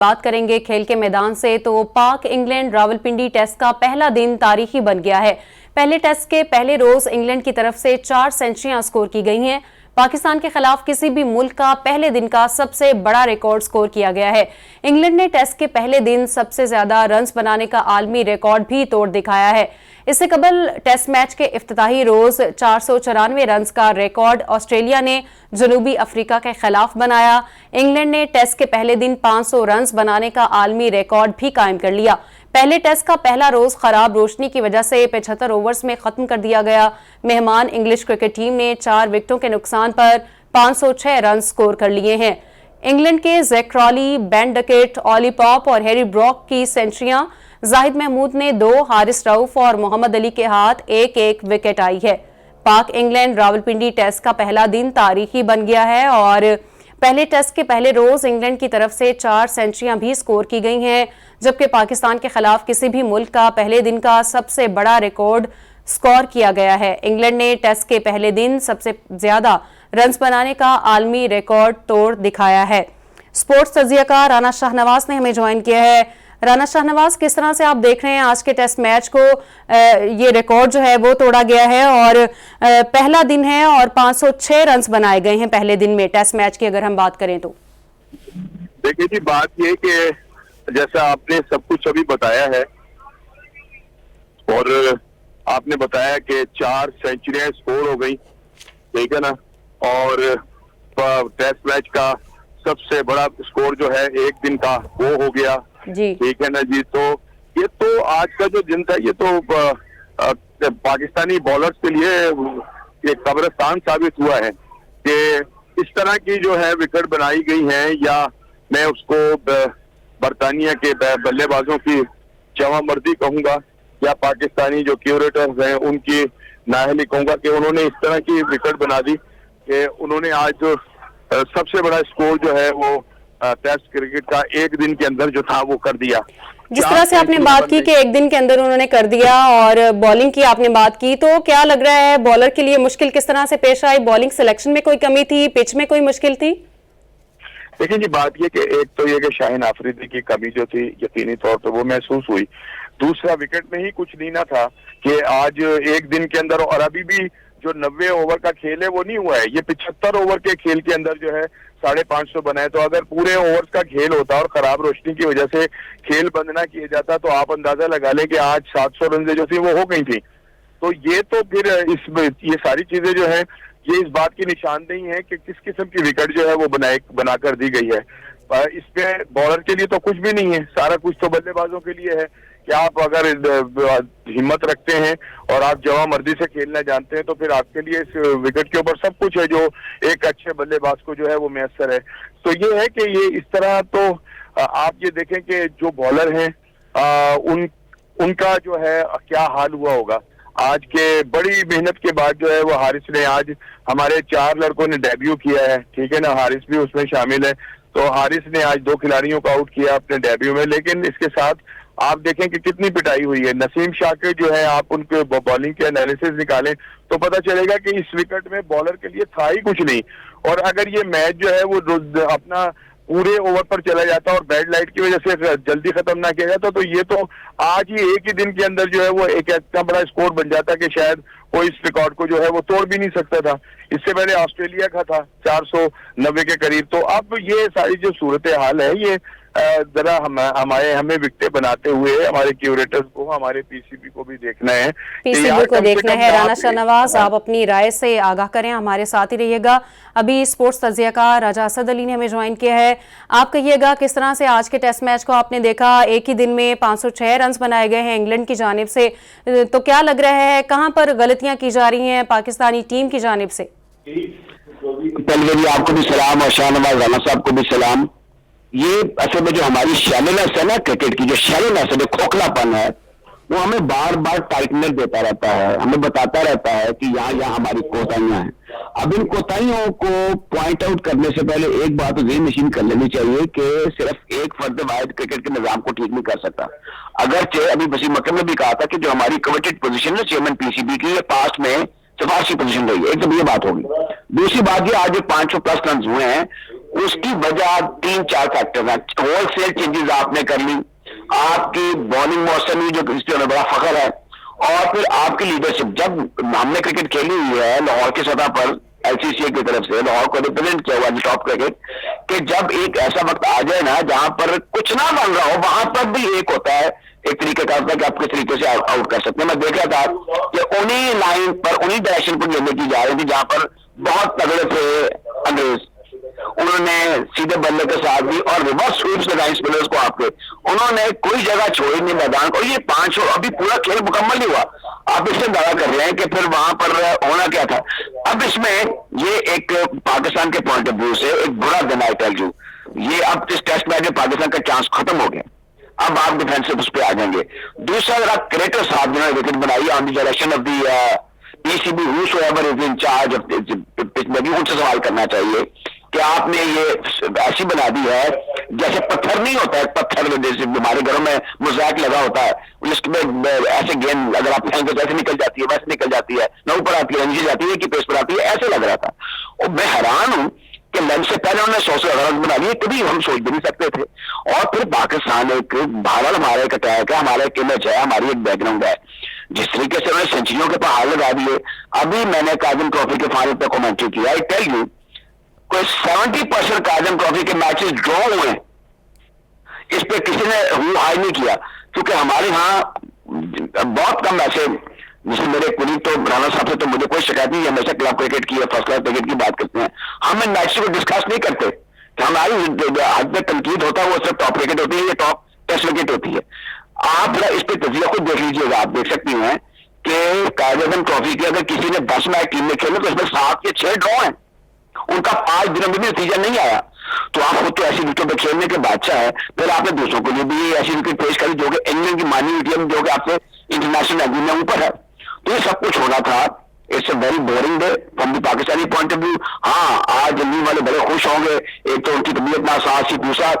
बात करेंगे खेल के मैदान से तो पाक इंग्लैंड रावलपिंडी टेस्ट का पहला दिन तारीखी बन गया है। पहले टेस्ट के पहले रोज इंग्लैंड की तरफ से 4 सेंचुरियां स्कोर की गई हैं। पाकिस्तान के खिलाफ किसी भी मुल्क का पहले दिन का सबसे बड़ा रिकॉर्ड स्कोर किया गया है। इंग्लैंड ने टेस्ट के पहले दिन सबसे ज्यादा रन्स बनाने का आलमी रिकॉर्ड भी तोड़ दिखाया है। इससे कबल टेस्ट मैच के इफ्तिताही रोज 494 रन्स का रिकॉर्ड ऑस्ट्रेलिया ने जनूबी अफ्रीका के खिलाफ बनाया। इंग्लैंड ने टेस्ट के पहले दिन 500 रन्स बनाने का आलमी रिकॉर्ड भी कायम कर लिया। पहले टेस्ट का पहला रोज खराब रोशनी की वजह से 75 ओवर्स में खत्म कर दिया गया। मेहमान इंग्लिश क्रिकेट टीम ने 4 विकेटों के नुकसान पर 506 रन स्कोर कर लिए हैं। इंग्लैंड के Jack Crawley, Ben Duckett, Ollie Pope और हैरी ब्रॉक की सेंचुरियां, जाहिद महमूद ने 2, हारिस रऊफ और मोहम्मद अली के हाथ एक विकेट आई है। पाक इंग्लैंड रावलपिंडी टेस्ट का पहला दिन तारीखी बन गया है और पहले टेस्ट के पहले रोज इंग्लैंड की तरफ से 4 सेंचुरियां भी स्कोर की गई हैं, जबकि पाकिस्तान के खिलाफ किसी भी मुल्क का पहले दिन का सबसे बड़ा रिकॉर्ड स्कोर किया गया है। इंग्लैंड ने टेस्ट के पहले दिन सबसे ज्यादा रन्स बनाने का आलमी रिकॉर्ड तोड़ दिखाया है। स्पोर्ट्स तज्जियाकार राना शाहनवाज ने हमें ज्वाइन किया है। राना शाहनवाज, किस तरह से आप देख रहे हैं आज के टेस्ट मैच को? ये रिकॉर्ड जो है वो तोड़ा गया है और पहला दिन है और 506 रन्स बनाए गए हैं पहले दिन में टेस्ट मैच की अगर हम बात करें तो। देखिए जी, बात ये कि जैसा आपने सब कुछ अभी बताया है और आपने बताया कि 4 सेंचुरियां स्कोर हो गई, ठीक है ना, और टेस्ट मैच का सबसे बड़ा स्कोर जो है एक दिन का वो हो गया जी, ठीक है ना जी। तो ये तो आज का जो दिन था ये तो पाकिस्तानी बॉलर्स के लिए ये कब्रिस्तान साबित हुआ है कि इस तरह की जो है विकेट बनाई गई है, या मैं उसको बरतानिया के बल्लेबाजों की जवामर्दी कहूंगा या पाकिस्तानी जो क्यूरेटर्स हैं उनकी नाअहली कहूंगा कि उन्होंने इस तरह की विकेट बना दी कि उन्होंने आज जो सबसे बड़ा स्कोर जो है वो टेस्ट क्रिकेट का एक दिन के अंदर जो था वो कर दिया। जिस तरह से आपने बात की कि एक दिन के अंदर उन्होंने कर दिया और बॉलिंग की आपने बात की, तो क्या लग रहा है बॉलर के लिए मुश्किल किस तरह से पेश आई? बॉलिंग सिलेक्शन में कोई कमी थी, पिच में कोई मुश्किल थी? देखिए जी, बात ये कि एक तो ये कि शाहीन आफरीदी की कमी जो थी यकीनी तौर पर वो महसूस हुई। दूसरा, विकेट में ही कुछ लीना था कि आज एक दिन के अंदर, और अभी भी जो 90 ओवर का खेल है वो नहीं हुआ है। ये 75 ओवर के खेल के अंदर जो है 550 बनाए, तो अगर पूरे ओवर्स का खेल होता और खराब रोशनी की वजह से खेल बंद ना किया जाता तो आप अंदाजा लगा लें कि आज 700 रन जो थी वो हो गई थी। तो ये तो फिर ये सारी चीजें जो है ये इस बात की निशानदेही है कि किस किस्म की विकेट जो है वो बनाकर दी गई है। इसमें बॉलर के लिए तो कुछ भी नहीं है, सारा कुछ तो बल्लेबाजों के लिए है कि आप अगर हिम्मत रखते हैं और आप जवामर्दी से खेलना जानते हैं तो फिर आपके लिए इस विकेट के ऊपर सब कुछ है जो एक अच्छे बल्लेबाज को जो है वो मैसर है। तो ये है कि ये इस तरह, तो आप ये देखें कि जो बॉलर हैं उनका जो है क्या हाल हुआ होगा। आज के बड़ी मेहनत के बाद जो है वो हारिस ने, आज हमारे 4 लड़कों ने डेब्यू किया है, ठीक है ना, हारिस भी उसमें शामिल है। तो हारिस ने आज 2 खिलाड़ियों को आउट किया अपने डेब्यू में, लेकिन इसके साथ आप देखें कि कितनी पिटाई हुई है। नसीम शाकिर जो है, आप उनके बॉलिंग के एनालिसिस निकालें तो पता चलेगा कि इस विकेट में बॉलर के लिए था ही कुछ नहीं। और अगर ये मैच जो है वो अपना पूरे ओवर पर चला जाता और बैड लाइट की वजह से जल्दी खत्म ना किया जाता तो ये तो आज ही एक ही दिन के अंदर जो है वो एक इतना बड़ा स्कोर बन जाता कि शायद कोई इस रिकॉर्ड को जो है वो तोड़ भी नहीं सकता था। इससे पहले ऑस्ट्रेलिया का था 490 के करीब। तो अब ये सारी जो सूरत हाल है ये जरा हमें विकेट बनाते हुए हमारे क्यूरेटर्स को, हमारे पीसीबी को भी देखना है, पीसीबी को देखना है। राना शाहनवाज, आप अपनी राय से आगाह करें, हमारे साथ ही रहिएगा। अभी स्पोर्ट्स तज्जियाकार राजा असद अली ने हमें ज्वाइन किया है। आप कहिएगा किस तरह से आज के टेस्ट मैच को आपने देखा? एक ही दिन में 506 रन बनाए गए हैं इंग्लैंड की जानिब से, तो क्या लग रहा है कहां पर गलतियां की जा रही हैं पाकिस्तानी टीम की जानिब से? पहले भी आपको भी सलाम और शाहनवाज राना साहब को भी सलाम। ये असल में जो हमारी शैलोनेस है ना, क्रिकेट की जो शैलोनेस है, जो खोखलापन है, वो हमें बार बार टाइटनेस देता रहता है, हमें बताता रहता है कि यहाँ हमारी कोताहियां हैं। अब इन कोताहियों को पॉइंट आउट करने से पहले एक बात तो ज़हन नशीन कर लेनी चाहिए कि सिर्फ एक फर्द वाहिद क्रिकेट के निजाम को ठीक नहीं कर सकता। अगरचे अभी वसीम अकरम ने भी कहा था कि जो हमारी कवेटेड पोजीशन है चेयरमैन पीसीबी की, ये पास्ट में सिफारशी पोजीशन रही है, एक तो ये बात होगी। दूसरी बात ये, आज जो 500+ रन हुए हैं उसकी वजह 3-4 फैक्टर हैं। होलसेल चेंजेस आपने कर ली, आपकी बॉलिंग मौसम जो क्रिस्टियो में बड़ा फखर है, और फिर आपकी लीडरशिप। जब हमने क्रिकेट खेली हुई है लाहौर की सतह पर LCCA की तरफ से, लाहौर को रिप्रेजेंट किया हुआ है टॉप क्रिकेट, कि जब एक ऐसा वक्त आ जाए ना जहां पर कुछ ना बन रहा हो, वहां पर भी एक होता है एक तरीके का होता है कि आप किस तरीके से आउट कर सकते हैं। मैं देख रहा था कि उन्हीं लाइन पर उन्हीं डायरेक्शन पर गेंदें की जा रही थी जहां पर बहुत तगड़े थे अंग्रेज, उन्होंने सीधे बल्ले के साथ भी और रिवर्स स्वीप्स लगाई स्पिनर्स को आपके, उन्होंने कोई जगह छोड़ी नहीं मैदान को। ये 5 अभी पूरा खेल मुकम्मल नहीं हुआ, आप इससे दावा कर रहे हैं कि फिर वहां पर होना क्या था। अब इसमें ये एक पाकिस्तान के पॉइंट ऑफ व्यू से एक बुरा दिन आई टेल यू, ये अब इस टेस्ट मैच में पाकिस्तान का चांस खत्म हो गया। अब आप डिफेंसिव उस पर आ जाएंगे। दूसरा अगर आप क्रिकेटर साहब जिन्होंने विकेट बनाई on the direction of the PCB, whosoever is in charge of pitch में भी उनसे सवाल करना चाहिए कि आपने ये ऐसी बना दी है जैसे पत्थर नहीं होता है, पत्थर जैसे हमारे घरों में मोज़ैक लगा होता है, जिसमें ऐसे गेंद अगर आप फेंको तो ऐसे निकल जाती है, वैसे निकल जाती है, न ऊपर आती है, नीचे जाती है, कि पेस पर आती है, ऐसे लग रहा था। और मैं हैरान हूं कि लंच से पहले उन्होंने 100 रन बना लिए, कभी हम सोच भी नहीं सकते थे। और फिर पाकिस्तान एक भारत हमारा एक अटैक है, हमारा एक इमेज है, हमारी एक बैकग्राउंड है, जिस तरीके से उन्होंने सेंचुरियों के पहाड़ लगा दिए। अभी मैंने काजिम ट्रॉफी के फाइनल पे कमेंट्री किया, आई टेल यू कोई 70% काजिम ट्रॉफी के मैचेस ड्रॉ हुए, इस पे किसी ने हाई नहीं किया, क्योंकि हमारे यहाँ बहुत कम ऐसे, जैसे मेरे कुलीग तो राणा साहब से तो मुझे कोई शिकायत नहीं है, हमेशा क्लब क्रिकेट की या फर्स्ट क्लास क्रिकेट की बात करते हैं, हम इन मैच को डिस्कस नहीं करते कि हमारी हद में तनकीद होता है वो सिर्फ टॉप क्रिकेट होती है या टॉप टेस्ट क्रिकेट होती है। आप इस पे तजिया खुद देख लीजिएगा, आप देख सकती हैं कि कायदे ट्रॉफी की अगर किसी ने 10 मैच टीम में खेले तो इसमें 7 या 6 ड्रॉ हैं, उनका 5 दिनों में भी नतीजा नहीं आया। तो आप खुद तो ऐसी विकेट पर खेलने के बादशाह है, फिर आपने दूसरों को लिए भी ऐसी विकेट पेश करी जो कि इंग्लैंड की मानी टीम जो कि आपसे इंटरनेशनल रैंकिंग में ऊपर है। तो ये सब कुछ होना था। It's a very boring day from the Pakistani point of view. हाँ, आज दिल्ली वाले बड़े खुश होंगे, एक तो उनकी तबीयत नासाज थी, दूसरा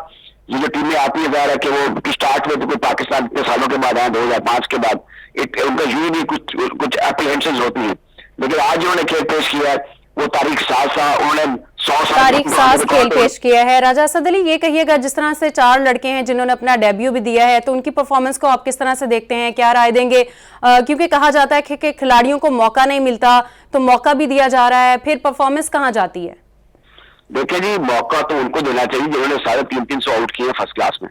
ये जो टीमें आती है ज़ाहिर है कि वो स्टार्ट में तो पाकिस्तान इतने सालों के बाद आए 2005 के बाद, उनका यूं भी कुछ एप्रीहेंशन होती है, लेकिन आज उन्होंने खेल पेश किया है वो तारीख साज था, उन्होंने 100 तारीख साज खेल पेश किया है। राजा असद अली, ये कहिएगा जिस तरह से 4 लड़के हैं जिन्होंने अपना डेब्यू भी दिया है, तो उनकी परफॉर्मेंस को आप किस तरह से देखते हैं, क्या राय देंगे? क्योंकि कहा जाता है कि खिलाड़ियों को मौका नहीं मिलता, तो मौका भी दिया जा रहा है, फिर परफॉर्मेंस कहाँ जाती है? देखिए जी, मौका तो उनको देना चाहिए जिन्होंने 350 आउट किए फर्स्ट क्लास में।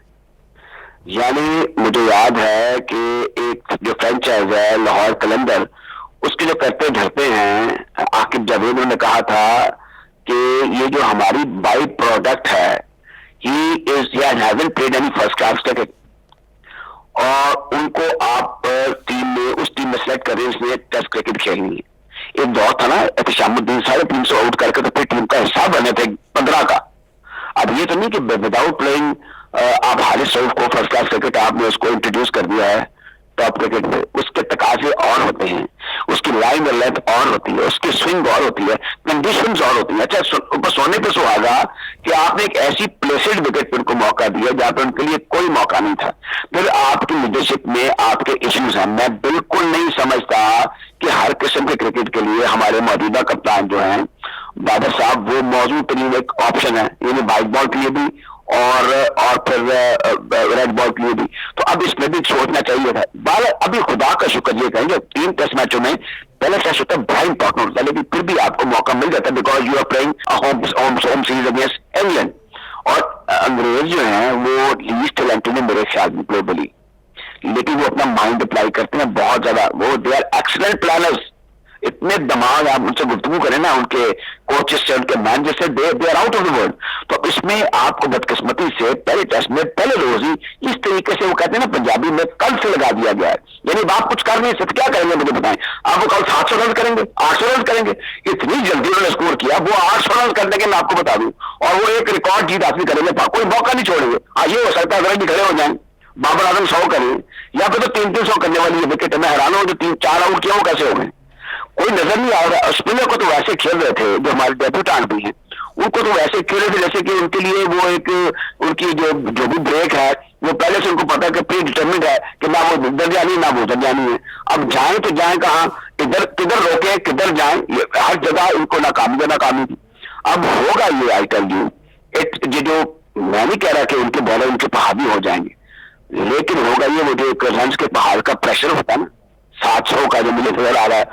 यानी मुझे याद है कि एक जो फ्रेंचाइज है लाहौर कलंदर, उसके जो करते धरते हैं आकिब जावेद, उन्होंने कहा था कि ये जो हमारी बाई प्रोडक्ट है, he hasn't played any first class cricket, और उनको आप टीम में उस टीम में सेलेक्ट करें इसलिए टेस्ट क्रिकेट खेलनी है। एक दौर था ना एहतिशामुद्दीन 350 आउट करके तो फिर टीम का हिस्सा बने थे 15 का। अब ये तो नहीं कि विदाउट प्लेइंग आप हारिस रऊफ को फर्स्ट क्लास क्रिकेट आपने उसको इंट्रोड्यूस कर दिया है टॉप क्रिकेट में, उसके तकाजे और होते हैं, उसकी लाइन और लेंथ और होती है, उसकी स्विंग और होती है, कंडीशंस और होती है। अच्छा, ऊपर सोने पे सुहागा कि आपने एक ऐसी प्लेसेड विकेट पर उनको मौका दिया जहां पर उनके लिए कोई मौका नहीं था। फिर आपकी लीडरशिप में आपके इश्यूज हैं। मैं बिल्कुल नहीं समझता कि हर किस्म के क्रिकेट के लिए हमारे मौजूदा कप्तान जो हैं बाबर साहब, वो मौजूद तरीन एक ऑप्शन है, यानी व्हाइट बॉल के लिए भी और फिर रेड बॉल के लिए भी। तो अब इसमें भी सोचना चाहिए था। बाल अभी खुदा का शुक्र ये कहेंगे 3 टेस्ट मैचों में पहले टेस्ट होता है बड़ा इंपॉर्टेंट होता है, लेकिन फिर भी आपको मौका मिल जाता है because you are playing home series against England. और अंग्रेज जो हैं वो लीस्ट टैलेंटेड है मेरे ख्याल में ग्लोबली, लेकिन वो अपना माइंड अप्लाई करते हैं बहुत ज्यादा, वो दे आर एक्सीलेंट प्लानर्स। इतने दिमाग, आप उनसे गुफ्तगू करें ना, उनके कोचेस से, उनके मैनेजर से, they are out of the world. तो इसमें आपको बदकिस्मती से पहले टेस्ट में पहले रोज ही इस तरीके से, वो कहते हैं ना पंजाबी में, कल से लगा दिया गया है। यानी आप कुछ कर नहीं सकते, क्या करेंगे मुझे बताएं? आप वो कल 700 रन करेंगे, 800 रन करेंगे? इतनी जल्दी उन्होंने स्कोर किया, वो 800 रन कर देंगे मैं आपको बता दूं, और वो एक रिकॉर्ड जीत हासिल करेंगे, कोई मौका नहीं छोड़ेंगे। हाँ, ये हो सकता है अगर भी खड़े हो जाए, बाबर आजम 100 करें या फिर तो 300 करने वाली विकेट। मैं हैरान हूं जो 3-4 आउट किया वो कैसे हो गए, कोई नजर नहीं आ रहा। स्पिनर को तो वैसे खेल रहे थे जो हमारे डेब्यूटेंट भी हैं, उनको तो वैसे खेल रहे थे जैसे कि उनके लिए वो एक उनकी जो भी ब्रेक है वो पहले से उनको पता है कि प्री डिटर्मिन्ड है कि ना वो इधर जानी ना वो उधर जानी है। अब जाए तो जाए कहाँ, इधर किधर रोके किधर जाए, हर जगह इनको नाकामी थी। अब होगा ये आई टेल यू ये जो मैं नहीं कह रहा कि उनके बॉलर उनके पे हावी हो जाएंगे, लेकिन होगा ये वो जो एक रन के पहाड़ का प्रेशर होता है ना, 700 का जो मुझे नजर आ रहा है,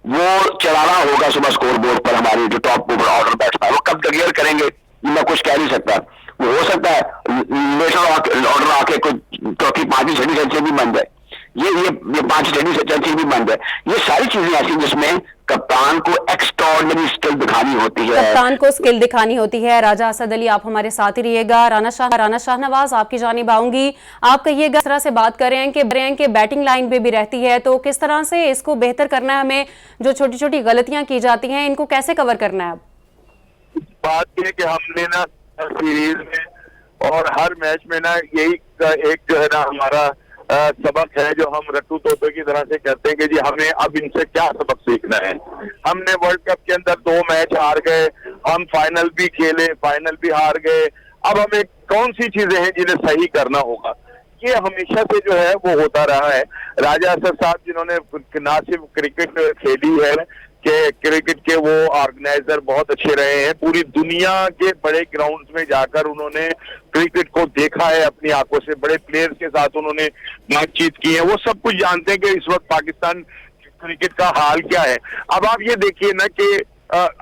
वो चढ़ाना होगा सुबह स्कोर बोर्ड पर हमारे जो टॉप ओवर ऑर्डर बैट्समैन, वो कब क्लियर करेंगे मैं कुछ कह नहीं सकता। वो हो सकता है लेटर ऑर्डर आके कोई चौथी पांचवी छठी सेंचुरी भी बन जाए, ये 5 छठी सेंचुरी भी बन जाए। ये सारी चीजें ऐसी जिसमें कप्तान को एक्स्ट्राऑर्डिनरी स्किल दिखानी होती है, कप्तान को स्किल दिखानी होती है। राजा असद अली, आप हमारे साथ ही रहिएगा। राना शाहनवाज, आपकी जानिब आऊंगी। आप कहिएगा, इस तरह से बात कर रहे हैं कि बैटिंग लाइन पे भी रहती है, तो किस तरह से इसको बेहतर करना है? हमें जो छोटी छोटी गलतियां की जाती हैं, इनको कैसे कवर करना है? अब बात यह कि हमने ना सीरीज में और हर मैच में ना यही एक जो है ना हमारा सबक है, जो हम रट्टू तोते की तरह से कहते हैं कि जी हमें अब इनसे क्या सबक सीखना है। हमने वर्ल्ड कप के अंदर 2 मैच हार गए, हम फाइनल भी खेले, फाइनल भी हार गए। अब हमें कौन सी चीजें हैं जिन्हें सही करना होगा, ये हमेशा से जो है वो होता रहा है। राजा असद साहब जिन्होंने ना सिर्फ क्रिकेट खेली है कि क्रिकेट के वो ऑर्गेनाइजर बहुत अच्छे रहे हैं, पूरी दुनिया के बड़े ग्राउंड्स में जाकर उन्होंने क्रिकेट को देखा है अपनी आंखों से, बड़े प्लेयर्स के साथ उन्होंने बातचीत की है, वो सब कुछ जानते हैं कि इस वक्त पाकिस्तान क्रिकेट का हाल क्या है। अब आप ये देखिए ना कि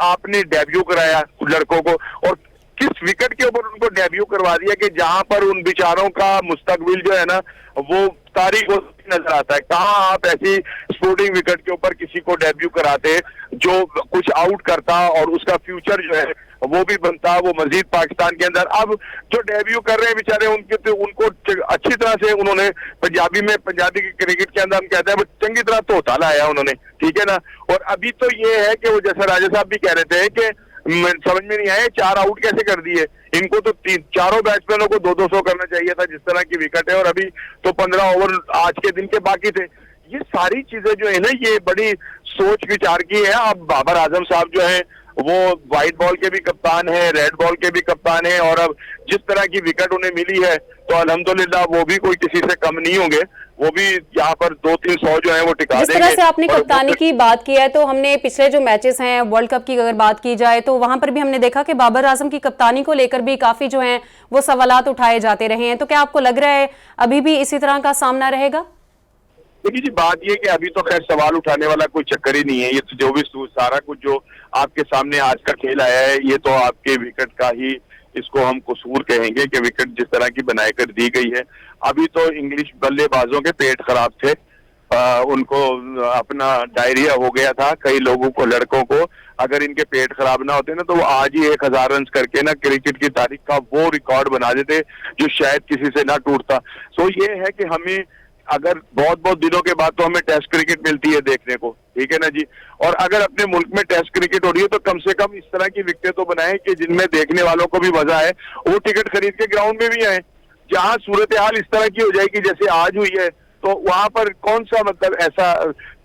आपने डेब्यू कराया लड़कों को, और किस विकेट के ऊपर उनको डेब्यू करवा दिया कि जहां पर उन बेचारों का मुस्तकबिल जो है ना वो तारीख नजर आता है। कहाँ आप ऐसी स्पोर्टिंग विकेट के ऊपर किसी को डेब्यू कराते जो कुछ आउट करता और उसका फ्यूचर जो है वो भी बनता, वो मजीद पाकिस्तान के अंदर। अब जो डेब्यू कर रहे हैं बेचारे, उनको अच्छी तरह से उन्होंने पंजाबी की क्रिकेट के अंदर हम कहते हैं चंगी तरह धोता लाया उन्होंने, ठीक है ना। और अभी तो ये है कि वो जैसा राजा साहब भी कह रहे थे कि समझ में नहीं आया 4 आउट कैसे कर दिए। इनको तो चारों बैट्समैनों को 2-2 करना चाहिए था जिस तरह की विकेट है, और अभी तो 15 ओवर आज के दिन के बाकी थे। ये सारी चीजें जो है ना ये बड़ी सोच विचार की है। अब बाबर आजम साहब जो है वो व्हाइट बॉल के भी कप्तान है, रेड बॉल के भी कप्तान है, और अब जिस तरह की विकेट उन्हें मिली है तो अल्हम्दुलिल्लाह वो भी कोई किसी से कम नहीं होंगे, वो भी यहाँ पर 200-300 जो है वो टिका देंगे। जिस तरह से आपने कप्तानी की बात की है, तो हमने पिछले जो मैचेस हैं वर्ल्ड कप की अगर बात की जाए तो वहां पर भी हमने देखा कि बाबर आजम की कप्तानी को लेकर भी काफी जो है वो सवालात उठाए जाते रहे हैं। तो क्या आपको लग रहा है अभी भी इसी तरह का सामना रहेगा? देखिए जी, बात ये कि अभी तो खैर सवाल उठाने वाला कोई चक्कर ही नहीं है। ये तो जो भी सारा कुछ जो आपके सामने आज का खेल आया है, ये तो आपके विकेट का ही इसको हम कसूर कहेंगे कि विकेट जिस तरह की बनाकर दी गई है। अभी तो इंग्लिश बल्लेबाजों के पेट खराब थे, उनको अपना डायरिया हो गया था, कई लोगों को, लड़कों को। अगर इनके पेट खराब ना होते ना तो वो आज ही 1000 रन करके ना क्रिकेट की तारीख का वो रिकॉर्ड बना देते जो शायद किसी से ना टूटता। सो ये है कि हमें अगर बहुत दिनों के बाद तो हमें टेस्ट क्रिकेट मिलती है देखने को, ठीक है ना जी। और अगर अपने मुल्क में टेस्ट क्रिकेट हो रही है तो कम से कम इस तरह की विकेटें तो बनाए कि जिनमें देखने वालों को भी मजा आए, वो टिकट खरीद के ग्राउंड में भी आए। जहां सूरत हाल इस तरह की हो जाएगी जैसे आज हुई है, तो वहां पर कौन सा मतलब ऐसा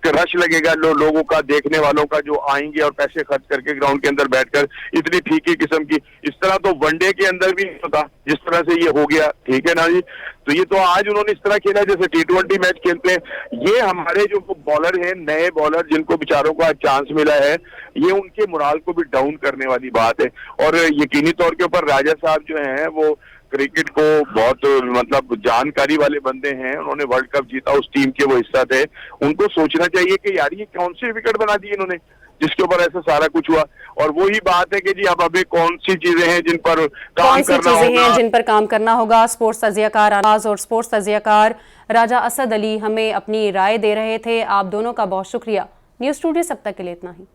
रश लगेगा लोगों का, देखने वालों का, जो आएंगे और पैसे खर्च करके ग्राउंड के अंदर बैठकर इतनी फीकी किस्म की। इस तरह तो वनडे के अंदर भी नहीं होता जिस तरह से ये हो गया, ठीक है ना जी। तो ये तो आज उन्होंने इस तरह खेला जैसे T20 मैच खेलते हैं। ये हमारे जो बॉलर हैं, नए बॉलर जिनको बेचारों को आज चांस मिला है, ये उनके मोराल को भी डाउन करने वाली बात है। और यकीनी तौर के ऊपर राजा साहब जो हैं वो क्रिकेट को बहुत मतलब जानकारी वाले बंदे हैं, उन्होंने वर्ल्ड कप जीता, उस टीम के वो हिस्सा थे। उनको सोचना चाहिए कि यार ये कौन सी विकेट बना दी इन्होंने जिसके ऊपर ऐसा सारा कुछ हुआ। और वही बात है कि जी अब अभी कौन सी चीजें हैं जिन पर काम करना होगा। स्पोर्ट्स तज्जियाकार आवाज और स्पोर्ट्स तज्जियाकार राजा असद अली हमें अपनी राय दे रहे थे। आप दोनों का बहुत शुक्रिया। न्यूज़ टुडे सब तक के लिए इतना ही।